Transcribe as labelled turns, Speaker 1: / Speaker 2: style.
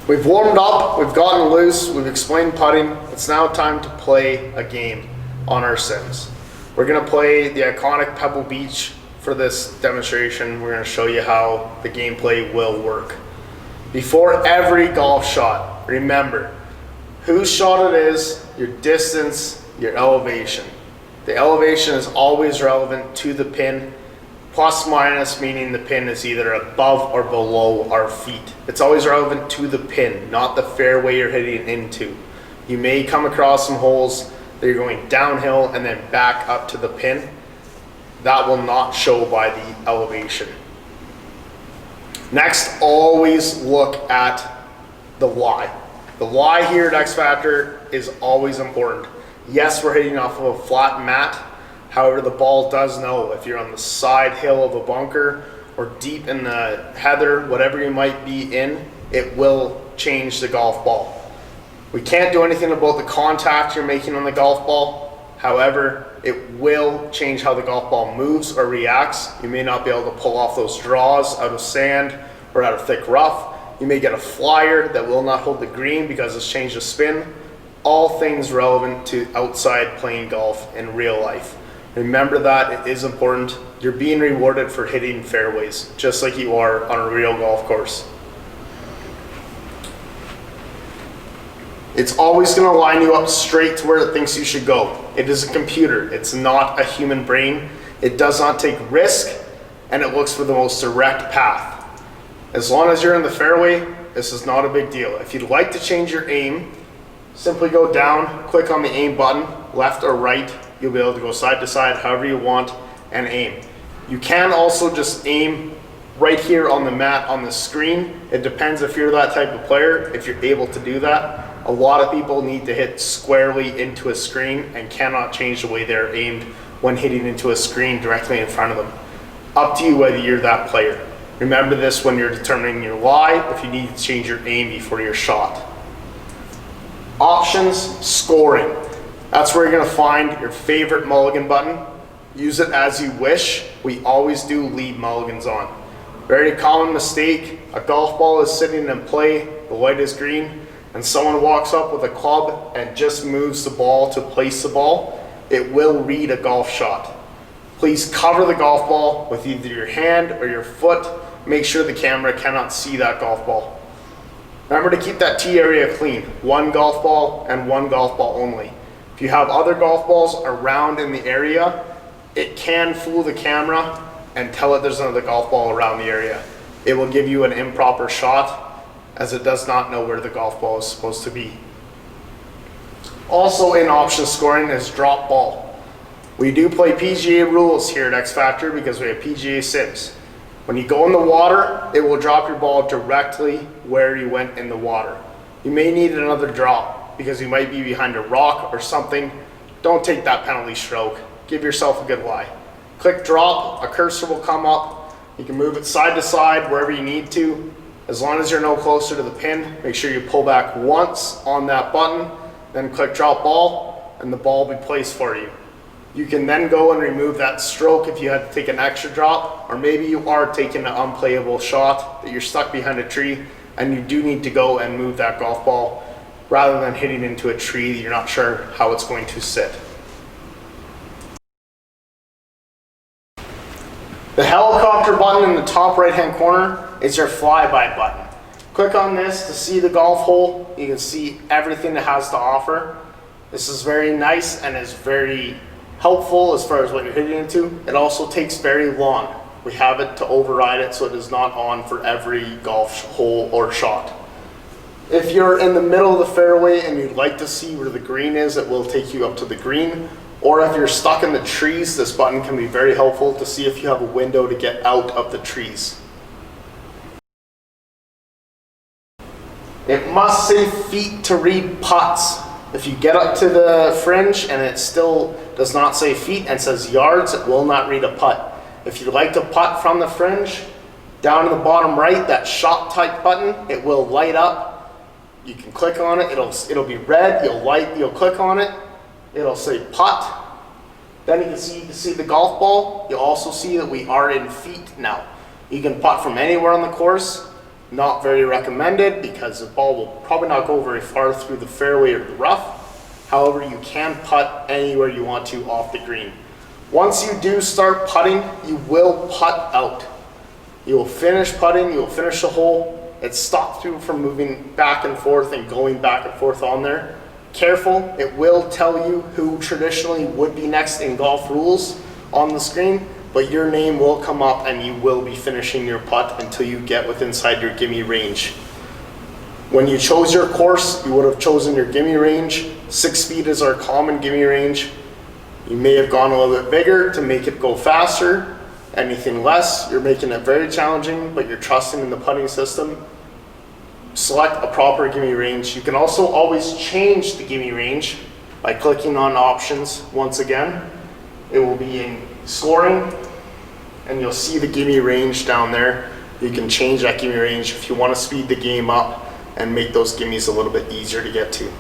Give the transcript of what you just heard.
Speaker 1: We've warmed up, we've gotten loose, we've explained putting. It's now time to play a game on our sims. We're gonna play the iconic Pebble Beach for this demonstration. We're gonna show you how the gameplay will work. Before every golf shot, remember whose shot it is, your distance, your elevation. The elevation is always relevant to the pin. Plus minus meaning the pin is either above or below our feet. It's always relevant to the pin, not the fairway you're hitting into. You may come across some holes that you're going downhill and then back up to the pin. That will not show by the elevation. Next, always look at the lie. The lie here at XFactor is always important. Yes, we're hitting off of a flat mat. However, the ball does know if you're on the side hill of a bunker or deep in the heather, whatever you might be in, it will change the golf ball. We can't do anything about the contact you're making on the golf ball. However, it will change how the golf ball moves or reacts. You may not be able to pull off those draws out of sand or out of thick rough. You may get a flyer that will not hold the green because it's changed the spin. All things relevant to outside playing golf in real life. Remember that it is important. You're being rewarded for hitting fairways, just like you are on a real golf course. It's always going to line you up straight to where it thinks you should go. It is a computer. It's not a human brain. It does not take risk, and it looks for the most direct path. As long as you're in the fairway, this is not a big deal. If you'd like to change your aim, simply go down, click on the aim button, left or right. You'll be able to go side to side however you want and aim. You can also just aim right here on the mat on the screen. It depends if you're that type of player, if you're able to do that. A lot of people need to hit squarely into a screen and cannot change the way they're aimed when hitting into a screen directly in front of them. Up to you whether you're that player. Remember this when you're determining your lie, if you need to change your aim before your shot. Options, scoring. That's where you're gonna find your favorite mulligan button. Use it as you wish. We always do leave mulligans on. Very common mistake, a golf ball is sitting in play, the light is green, and someone walks up with a club and just moves the ball to place the ball. It will read a golf shot. Please cover the golf ball with either your hand or your foot. Make sure the camera cannot see that golf ball. Remember to keep that tee area clean. One golf ball and one golf ball only. If you have other golf balls around in the area, it can fool the camera and tell it there's another golf ball around the area. It will give you an improper shot as it does not know where the golf ball is supposed to be. Also in option scoring is drop ball. We do play PGA rules here at XFactor because we have PGA sims. When you go in the water, it will drop your ball directly where you went in the water. You may need another drop because you might be behind a rock or something. Don't take that penalty stroke. Give yourself a good lie. Click drop, a cursor will come up. You can move it side to side wherever you need to. As long as you're no closer to the pin, make sure you pull back once on that button, then click drop ball, and the ball will be placed for you. You can then go and remove that stroke if you had to take an extra drop, or maybe you are taking an unplayable shot that you're stuck behind a tree and you do need to go and move that golf ball rather than hitting into a tree that you're not sure how it's going to sit. The helicopter button in the top right hand corner is your flyby button. Click on this to see the golf hole. You can see everything it has to offer. This is very nice and is very helpful as far as what you're hitting into. It also takes very long. We have it to override it so it is not on for every golf hole or shot. If you're in the middle of the fairway and you'd like to see where the green is, it will take you up to the green. Or if you're stuck in the trees, this button can be very helpful to see if you have a window to get out of the trees. It must say feet to read putts. If you get up to the fringe and it still does not say feet and says yards, it will not read a putt. If you'd like to putt from the fringe, down in the bottom right, that shot type button, it will light up. You can click on it, it'll be red, you'll click on it, it'll say putt. Then you can see the golf ball. You'll also see that we are in feet now. You can putt from anywhere on the course. Not very recommended because the ball will probably not go very far through the fairway or the rough. However, you can putt anywhere you want to off the green. Once you do start putting, you will putt out. You will finish putting, you will finish the hole. It stops you from moving back and forth and going back and forth on there. Careful, it will tell you who traditionally would be next in golf rules on the screen, but your name will come up and you will be finishing your putt until you get within inside your gimme range. When you chose your course, you would have chosen your gimme range. 6 feet is our common gimme range. You may have gone a little bit bigger to make it go faster. Anything less, you're making it very challenging, but you're trusting in the putting system. Select a proper gimme range. You can also always change the gimme range by clicking on options once again. It will be in scoring, and you'll see the gimme range down there. You can change that gimme range if you want to speed the game up and make those gimmies a little bit easier to get to.